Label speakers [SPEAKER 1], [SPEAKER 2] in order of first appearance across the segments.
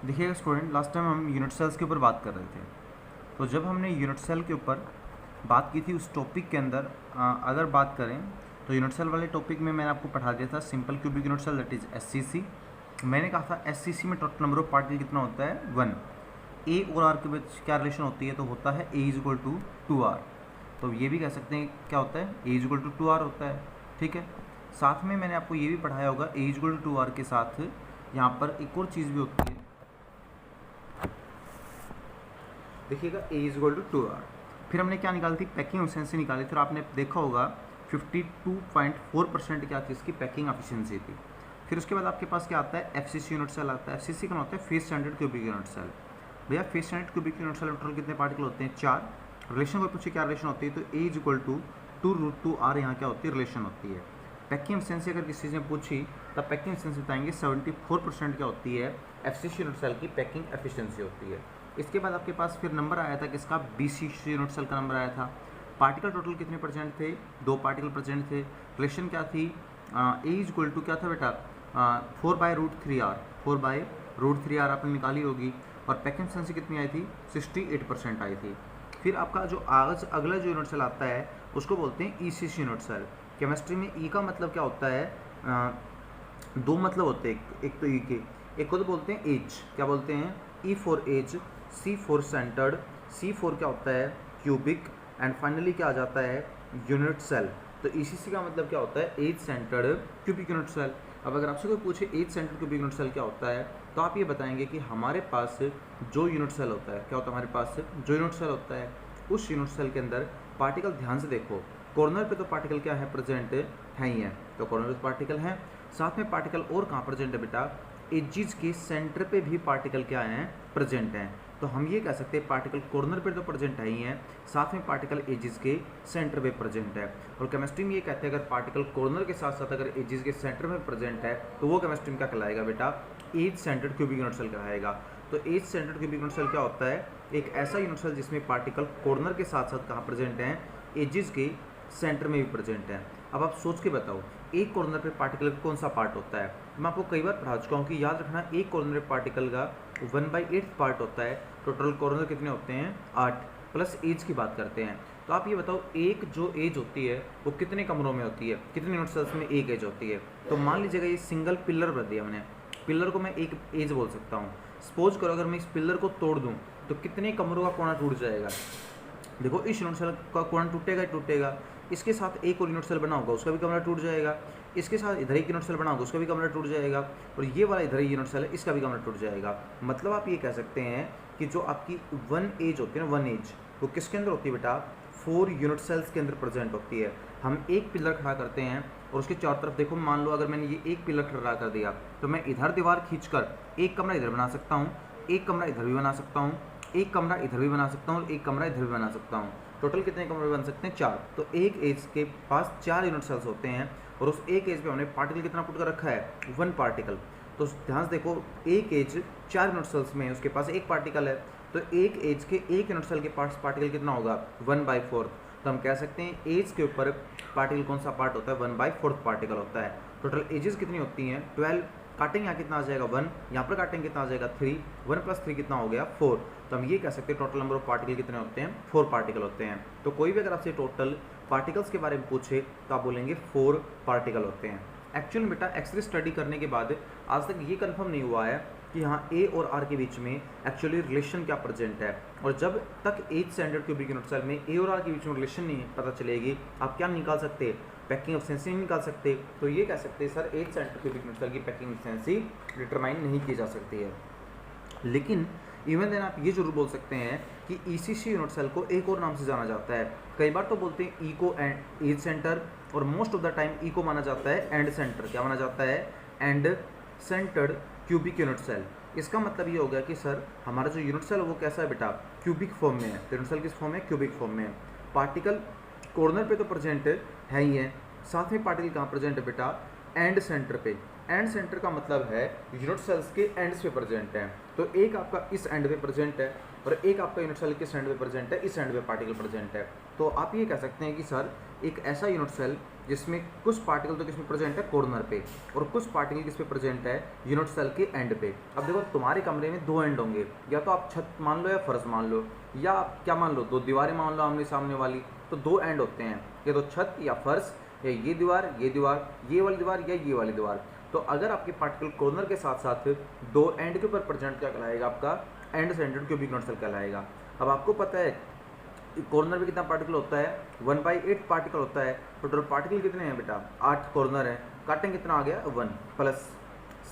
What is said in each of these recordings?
[SPEAKER 1] देखिएगा student, last time हम unit sales के ऊपर बात कर रहे थे। तो जब हमने यूनिट सेल के ऊपर बात की थी उस टॉपिक के अंदर अगर बात करें तो यूनिट सेल वाले टॉपिक में मैंने आपको पढ़ा दिया था simple cubic unit cell, that is SCC. मैंने कहा था एससीसी में टोटल नंबर ऑफ पार्टिकल कितना होता है, 1। ए और आर के बीच क्या रिलेशन होती है, तो होता है ए इज इक्वल टू 2r। तो ये भी कह सकते हैं क्या होता है, ए इज इक्वल टू 2r होता है। ठीक है, साथ में मैंने आपको ये भी पढ़ाया होगा ए इज इक्वल टू 2r के साथ यहाँ पर एक और चीज़ भी होती है। देखिएगा ए इज इक्वल टू 2r। फिर हमने क्या निकाली थी, पैकिंग एफिशिएंसी निकाली थी, और आपने देखा होगा 52.4% क्या थी इसकी पैकिंग एफिशिएंसी थी। फिर उसके बाद आपके पास क्या आता है, एफसीसी यूनिट सेल आता है। एफसीसी का होता है face standard cubic unit cell. भैया face standard cubic unit cell total कितने पार्टिकल होते हैं, 4। रिलेशन को पूछे क्या रिलेशन होती है, तो ए इज इक्वल टू 2√2r यहाँ क्या होती है, रिलेशन होती है। पैकिंग एफिशिएंसी अगर किसी चीज़ में पूछी तब पैकिंग एफिशिएंसी बताएंगे 74% क्या होती है, एफसीसी यूनिट सेल की पैकिंग एफिशिएंसी होती है। इसके बाद आपके पास फिर नंबर आया था किसका, बीसीसी यूनिट सेल का नंबर आया था। पार्टिकल टोटल कितने परसेंट थे, 2 पार्टिकल प्रेजेंट थे। रिलेशन क्या थी, ए इज इक्वल टू क्या था बेटा, 4/√3r। 4/√3r आपने निकाली होगी। और पैकिंग एफिशिएंसी कितनी आई थी, 68% आई थी। फिर आपका जो आज अगला जो यूनिट सेल आता है उसको बोलते हैं ईसीसी यूनिट सेल। केमिस्ट्री में ई का मतलब क्या होता है, 2 मतलब होते हैं, एक तो ई के, एक को तो बोलते हैं एज, क्या बोलते हैं, E for edge, C for centred, C for क्या होता है, क्यूबिक, एंड फाइनली क्या आ जाता है, यूनिट सेल। तो ईसीसी का मतलब क्या होता है, edge centred cubic unit cell. अब अगर आपसे कोई पूछे edge centred cubic unit cell क्या होता है, तो आप ये बताएंगे कि हमारे पास जो यूनिट सेल होता है, क्या होता है हमारे पास जो यूनिट सेल होता है, उस यूनिट सेल के अंदर पार्टिकल, ध्यान से देखो, कॉर्नर पे तो पार्टिकल क्या है, प्रेजेंट है ही है, तो कॉर्नर पे पार्टिकल हैं। साथ में पार्टिकल और कहाँ प्रेजेंट है बेटा, एजिज के सेंटर पे भी पार्टिकल क्या हैं, प्रेजेंट हैं। तो हम ये कह सकते हैं पार्टिकल कॉर्नर पे तो प्रेजेंट है ही है, साथ में पार्टिकल एजिज के सेंटर पे प्रेजेंट है। और केमिस्ट्री में ये कहते हैं अगर पार्टिकल कॉर्नर के साथ साथ अगर एजिज के सेंटर में प्रेजेंट है तो वो केमिस्ट्री में क्या कहलाएगा बेटा, edge centred cubic unit cell कहलाएगा। तो edge centred cubic unit cell क्या होता है, एक ऐसा यूनिट सेल जिसमें पार्टिकल कॉर्नर के साथ साथ कहाँ प्रेजेंट हैं, एजिज के सेंटर में भी प्रेजेंट है। अब आप सोच के बताओ एक कॉर्नर पे पार्टिकल का कौन सा पार्ट होता है। मैं आपको कई बार पढ़ा चुका हूँ कि याद रखना, एक कॉर्नर पे पार्टिकल का 1/8 पार्ट होता है। टोटल कॉर्नर कितने होते हैं, 8, प्लस एज की बात करते हैं। तो आप ये बताओ एक जो एज होती है वो कितने कमरों में होती है, कितने यूनिट सेल्स में एक एज होती है। तो मान लीजिएगा ये सिंगल पिलर बना दिया मैंने, पिलर को मैं एक एज बोल सकता हूँ। सपोज करो अगर मैं इस पिलर को तोड़ दूँ तो कितने कमरों का कोना टूट जाएगा। देखो इस यूनिट सेल का कोना टूटेगा ही टूटेगा, इसके साथ एक और यूनिट सेल बना होगा उसका भी कमरा टूट जाएगा, इसके साथ इधर एक यूनिट सेल बना होगा उसका भी कमरा टूट जाएगा, और ये वाला इधर ही यूनिट सेल है इसका भी कमरा टूट जाएगा। मतलब आप ये कह सकते हैं कि जो आपकी 1 एज होती है ना, 1 एज, वो किसके अंदर होती है बेटा, 4 यूनिट सेल्स के अंदर प्रेजेंट होती है। हम एक पिलर खड़ा करते हैं और उसके चारों तरफ देखो, मान लो अगर मैंने ये एक पिलर खड़ा कर दिया तो मैं इधर दीवार खींचकर एक कमरा इधर बना सकता हूँ, एक कमरा इधर भी बना सकता हूँ, एक कमरा इधर भी बना सकता हूँ और एक कमरा इधर भी बना सकता हूँ। टोटल कितने कमरे बन सकते हैं, 4। तो एक एज के पास 4 यूनिट सेल्स होते हैं और उस एक एज पे हमने पार्टिकल कितना पुट कर रखा है, 1 पार्टिकल। तो ध्यान से देखो एक एज 4 यूनिट सेल्स में है, उसके पास एक पार्टिकल है, तो एक एज के एक यूनिट सेल के पास पार्टिकल कितना होगा, 1/4। तो हम कह सकते हैं एज के ऊपर पार्टिकल कौन सा पार्ट होता है, 1/4 पार्टिकल होता है। टोटल एजेस कितनी होती हैं, 12। काटेंगे यहाँ कितना आ जाएगा, 1, यहाँ पर काटेंगे कितना आ जाएगा, 3, 1 + 3 कितना हो गया, 4। तो हम ये कह सकते हैं टोटल नंबर ऑफ पार्टिकल कितने होते हैं, 4 पार्टिकल होते हैं। तो कोई भी अगर आपसे टोटल पार्टिकल्स के बारे में पूछे तो आप बोलेंगे 4 पार्टिकल होते हैं। एक्चुअली बेटा एक्सरे स्टडी करने के बाद आज तक ये कंफर्म नहीं हुआ है कि यहाँ ए और आर के बीच में एक्चुअली रिलेशन क्या प्रेजेंट है। और जब तक edge standard cubic unit cell में ए और आर के बीच में रिलेशन नहीं पता चलेगी, आप क्या निकाल सकते हैं, पैकिंग एफिशिएंसी नहीं निकाल सकते। तो ये कह सकते हैं sir edge standard cubic unit cell की पैकिंग एफिशिएंसी डिटरमाइन नहीं की जा सकती है। लेकिन इवन देन आप ये जरूर बोल सकते हैं कि ईसीसी यूनिट सेल को एक और नाम से जाना जाता है। कई बार तो बोलते हैं ई को एज सेंटर, और मोस्ट ऑफ द टाइम ई को माना जाता है एंड सेंटर। क्या माना जाता है, end centred cubic unit cell. इसका मतलब ये हो गया कि सर हमारा जो यूनिट सेल है वो कैसा है बेटा, क्यूबिक फॉर्म में है। तो यूनिट सेल किस फॉर्म में, क्यूबिक फॉर्म में है। पार्टिकल कॉर्नर पे तो प्रेजेंट है ही है, साथ में पार्टिकल कहाँ प्रेजेंट है बेटा, एंड सेंटर पे। एंड सेंटर का मतलब है यूनिट सेल्स के एंड्स पे प्रेजेंट है। तो एक आपका इस एंड पे प्रेजेंट है और एक आपका यूनिट सेल किस एंड पे प्रेजेंट है, इस एंड पे पार्टिकल प्रेजेंट है। तो आप ये कह सकते हैं कि सर एक ऐसा यूनिट सेल जिसमें कुछ पार्टिकल तो किसमें प्रेजेंट है, कॉर्नर पे, और कुछ पार्टिकल किस पे प्रेजेंट है, यूनिट सेल के एंड पे। अब देखो तुम्हारे कमरे में दो एंड होंगे, या तो आप छत मान लो या फर्श मान लो, या आप क्या मान लो, दो दीवारें मान लो आमने सामने वाली, तो दो एंड होते हैं, या तो छत या फर्श, या ये दीवार, ये वाली दीवार या ये वाली दीवार। तो अगर आपके पार्टिकल कॉर्नर के साथ साथ दो एंड के ऊपर प्रेजेंट क्या कहलाएगा, आपका end centred cubic unit cell कहलाएगा। अब आपको पता है कॉर्नर पे कितना पार्टिकल होता है, 1/8 पार्टिकल होता है। टोटल पार्टिकल कितने हैं बेटा, 8 कॉर्नर है, काटेंगे कितना आ गया 1, प्लस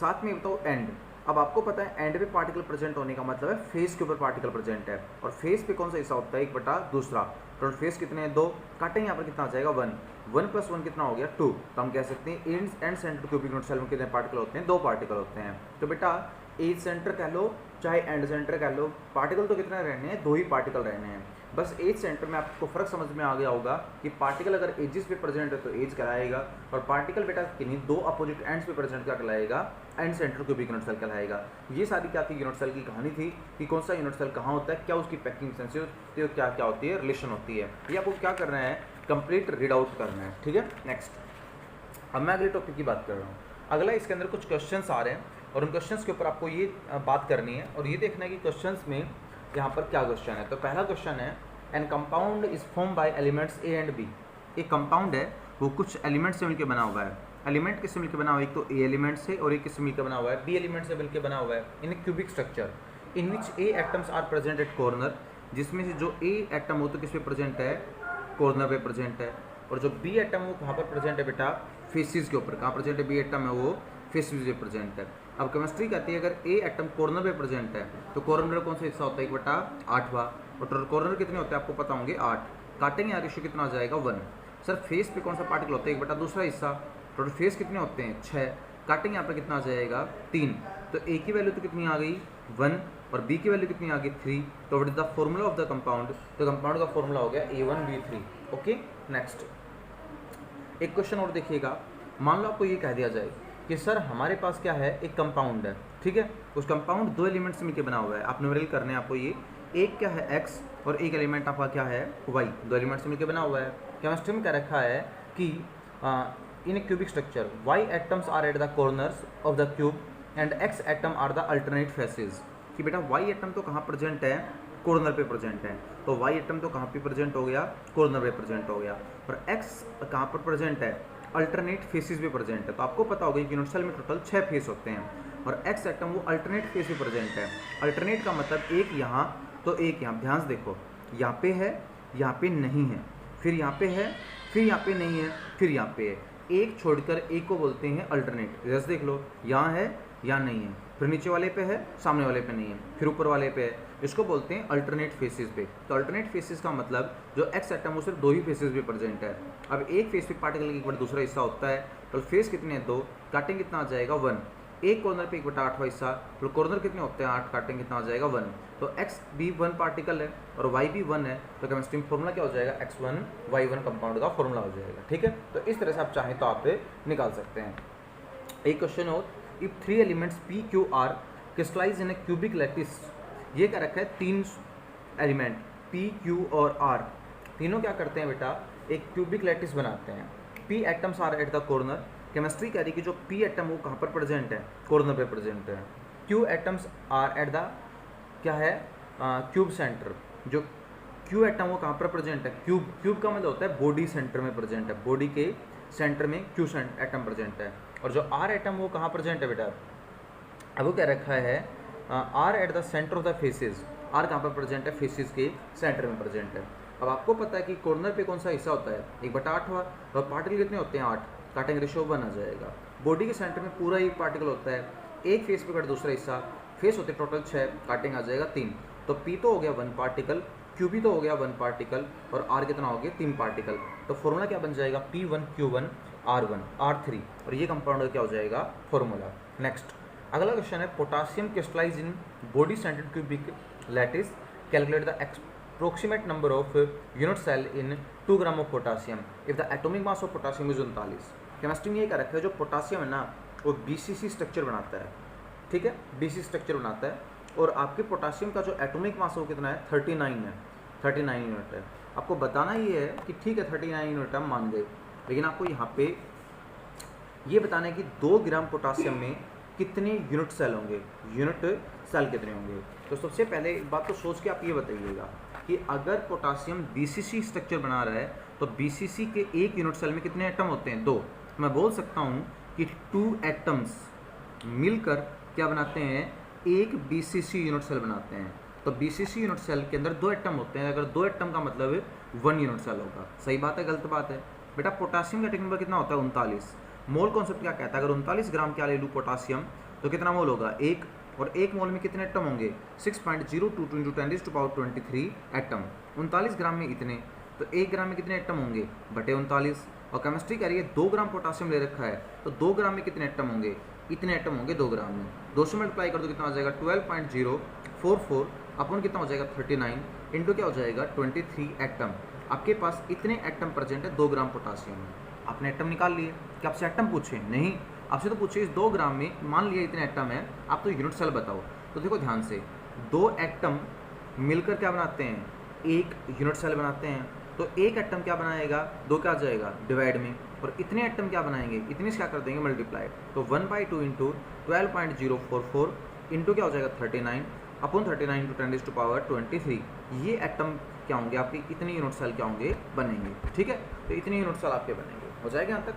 [SPEAKER 1] साथ में बताओ एंड। अब आपको पता है एंड पे पार्टिकल प्रेजेंट होने का मतलब है फेस के ऊपर पार्टिकल प्रेजेंट है, और फेस पे कौन सा हिस्सा होता है, 1/2। टोटल फेस कितने हैं 2, काटेंगे यहाँ पर कितना आ जाएगा 1, 1 + 1 कितना हो गया 2। तो हम कह सकते हैं end centre cubic unit cell में कितने पार्टिकल होते हैं, 2 पार्टिकल होते हैं। तो बेटा एज सेंटर कह लो चाहे एंड सेंटर कह लो, पार्टिकल तो कितने रहने हैं, 2 ही पार्टिकल रहने हैं। बस एज सेंटर में आपको फर्क समझ में आ गया होगा कि पार्टिकल अगर एजेस पे प्रेजेंट है तो एज कहलाएगा, और पार्टिकल बेटा किन्हीं 2 अपोजिट एंड्स पे प्रेजेंट क्या कहलाएगा, end centre cubic unit cell कहलाएगा। ये सारी क्या थी, यूनिट सेल की कहानी थी कि कौन सा यूनिट सेल कहाँ होता है, क्या उसकी पैकिंग सेंसिटिव होती है, क्या क्या होती है, रिलेशन होती है। ये आपको क्या करना है, कंप्लीट रीड आउट करना है, ठीक है। नेक्स्ट अब मैं अगले टॉपिक की बात कर रहा हूँ। अगला इसके अंदर कुछ क्वेश्चंस आ रहे हैं, और उन क्वेश्चंस के ऊपर आपको ये बात करनी है, और ये देखना है कि क्वेश्चंस में यहाँ पर क्या क्वेश्चन है। तो पहला क्वेश्चन है, an compound is form by elements A and B. एक कंपाउंड है वो कुछ एलिमेंट से मिलकर बना हुआ है। एलिमेंट किससे मिलकर बना हुआ है, एक तो ए एलिमेंट से, और एक किससे मिलकर बना हुआ है, बी एलिमेंट से मिलकर बना हुआ है। In cubic structure in which A atoms are present at corner, जिसमें से जो ए एटम हो तो किस पे प्रेजेंट है, कॉर्नर पे प्रेजेंट है, और जो बी एटम वो कहाँ पर प्रेजेंट है बेटा, फेसिस के ऊपर। कहाँ प्रेजेंट है, बी एटम है वो फेसिस पे प्रेजेंट है। अब केमिस्ट्री कहती है अगर ए एटम कॉर्नर पे प्रेजेंट है तो कॉर्नर कौन सा हिस्सा होता है, 1/8। और टोटल कॉर्नर कितने होते हैं आपको पता होंगे 8, काटेंगे यहाँ रेशियो कितना आ जाएगा 1। सर फेस पे कौन सा पार्टिकल होता है, 1/2 हिस्सा। टोटल फेस कितने होते हैं 6, काटेंगे यहाँ पर कितना आ जाएगा 3। तो ए की वैल्यू तो कितनी आ गई 1, और बी की वैल्यू कितनी आ गई 3। तो what is the formula of the compound, तो कंपाउंड का फॉर्मूला हो गया A1B3। ओके नेक्स्ट एक क्वेश्चन और देखिएगा। मान लो आपको ये कह दिया जाए कि सर हमारे पास क्या है, एक कंपाउंड है, ठीक है, उस कंपाउंड 2 एलिमेंट से मिलकर बना हुआ है। आप न्यूमेरिकल करने हैं आपको ये, एक क्या है x और एक एलिमेंट आपका क्या है y, 2 एलिमेंट से मिलकर बना हुआ है। केमिस्ट्री में क्या रखा है कि in a cubic structure y atoms are at the corners of the cube and x atom are the alternate faces. कि बेटा y एटम तो कहाँ प्रेजेंट है, कॉर्नर पे प्रेजेंट है, तो y एटम तो कहाँ पे प्रेजेंट हो गया, कॉर्नर पे प्रेजेंट हो गया, और x कहाँ पर प्रेजेंट है, अल्टरनेट फेसिस पे प्रेजेंट है। तो आपको पता होगा कि यूनिट सेल में टोटल 6 फेस होते हैं, और x एटम वो अल्टरनेट फेस पे प्रेजेंट है। अल्टरनेट का मतलब एक यहाँ तो एक यहाँ, ध्यान से देखो, यहाँ पे है, यहाँ पे नहीं है, फिर यहाँ पे है, फिर यहाँ पे नहीं है, फिर यहाँ पे है, एक छोड़कर एक को बोलते हैं अल्टरनेट। जैसे देख लो, यहाँ है, यहाँ नहीं है, फिर नीचे वाले पे है, सामने वाले पे नहीं है, फिर ऊपर वाले पे है, इसको बोलते हैं अल्टरनेट फेसेस पे। तो अल्टरनेट फेसेस का मतलब जो x एटम वो सिर्फ 2 ही फेसेस पे प्रेजेंट है। अब एक फेस पे पार्टिकल एक बार दूसरा हिस्सा होता है, तो फेस कितने हैं 2, काटेंगे कितना आ जाएगा 1। एक कॉर्नर पे 1/8 हिस्सा, तो कॉर्नर कितने होते हैं 8, काटेंगे कितना आ जाएगा 1। तो x भी 1 पार्टिकल है और y भी 1 है, तो केमिस्ट्री में फॉर्मूला क्या हो जाएगा, x1 y1 कंपाउंड का फॉर्मूला हो जाएगा, ठीक है। तो इस तरह से आप चाहें तो आप निकाल सकते हैं। एक क्वेश्चन और, if 3 elements p q r crystallise in a cubic lattice. ये क्या रखा है, 3 एलिमेंट p q और r तीनों क्या करते हैं बेटा, एक क्यूबिक लैटिस बनाते हैं। p atoms are at the corner. Chemistry कह रही कि जो p एटम वो कहाँ पर प्रेजेंट है, कॉर्नर पे प्रेजेंट है। q atoms are at the क्या है, क्यूब सेंटर। जो q एटम वो कहाँ पर प्रेजेंट है, क्यूब का मतलब होता है बॉडी सेंटर में प्रेजेंट है, बॉडी के सेंटर में q एटम प्रेजेंट है। और जो r एटम वो कहाँ प्रेजेंट है बेटा, अब वो क्या रखा है, r at the centre of the faces. r कहाँ पर प्रेजेंट है, फेसेस के सेंटर में प्रेजेंट है। अब आपको पता है कि कॉर्नर पे कौन सा हिस्सा होता है, 1/8, और पार्टिकल कितने होते हैं 8, काटेंगे रेशियो 1 आ जाएगा। बॉडी के सेंटर में पूरा एक पार्टिकल होता है, एक फेस पे कट दूसरा हिस्सा, फेस होते टोटल 6, काटेंगे आ जाएगा 3। तो p तो हो गया 1 पार्टिकल, q भी तो हो गया 1 पार्टिकल, और r कितना हो गया 3 पार्टिकल। तो फॉर्मूला क्या बन जाएगा, p1 q1 r1 r3, और ये कंपाउंड क्या हो जाएगा फॉर्मूला। नेक्स्ट अगला क्वेश्चन है, potassium crystallise in body centred cubic lattice, calculate the approximate number of unit cell in 2 gram of potassium if the atomic mass of potassium is 39। Chemistry में ये क्या रखा है, जो पोटासियम है ना वो BCC स्ट्रक्चर बनाता है, ठीक है, BCC स्ट्रक्चर बनाता है, और आपके पोटासियम का जो एटॉमिक मास है वो कितना है 39 है, 39 यूनिट है। आपको बताना ये है कि ठीक है 39 यूनिट हम मान गए, लेकिन आपको यहाँ पे ये बताना है कि 2 ग्राम पोटासियम में कितने यूनिट सेल होंगे, यूनिट सेल कितने होंगे। तो सबसे पहले एक बात तो सोच के आप ये बताइएगा कि अगर पोटासियम BCC स्ट्रक्चर बना रहा है तो BCC के एक यूनिट सेल में कितने एटम होते हैं, 2। मैं बोल सकता हूँ कि 2 एटम्स मिलकर क्या बनाते हैं, एक BCC यूनिट सेल बनाते हैं। तो BCC यूनिट सेल के अंदर 2 एटम होते हैं, अगर 2 एटम का मतलब 1 यूनिट सेल होगा। सही बात है, गलत बात है? बेटा पोटासियम का एटॉमिक नंबर कितना होता है, 39। मोल कॉन्सेप्ट क्या कहता है, अगर 39 ग्राम क्या ले लूँ पोटासियम तो कितना मोल होगा, 1। और 1 मोल में कितने एटम होंगे, 6.022 × 10⁻23 एटम। 39 ग्राम में इतने, तो 1 ग्राम में कितने एटम होंगे, बटे 39। और केमिस्ट्री कह रही है 2 ग्राम पोटासियम ले रखा है, तो 2 ग्राम में कितने एटम होंगे, इतने एटम होंगे 2 ग्राम में। 200 मल्टीप्लाई कर दो कितना हो जाएगा, 12.044 अपन कितना हो जाएगा 39 इंटू क्या हो जाएगा 23 एटम। आपके पास इतने एटम प्रेजेंट है 2 ग्राम पोटासियम में। आपने एटम निकाल लिए, क्या आपसे एटम पूछे, नहीं, आपसे तो पूछे इस 2 ग्राम में मान लिया इतने एटम है, आप तो यूनिट सेल बताओ। तो देखो ध्यान से, 2 एटम मिलकर क्या बनाते हैं, एक यूनिट सेल बनाते हैं। तो एक एटम क्या बनाएगा, 2 क्या आ जाएगा डिवाइड में, और इतने एटम क्या बनाएंगे, इतने से क्या कर देंगे मल्टीप्लाई। तो 1/2 इंटू 12.044 इंटू क्या हो जाएगा 39 अपॉन 39 × 10⁻23। ये एटम क्या होंगे आपके, इतने यूनिट सेल क्या होंगे बनेंगे। ठीक है, तो इतने यूनिट सेल आपके बनेंगे। हो जाएगा यहाँ तक।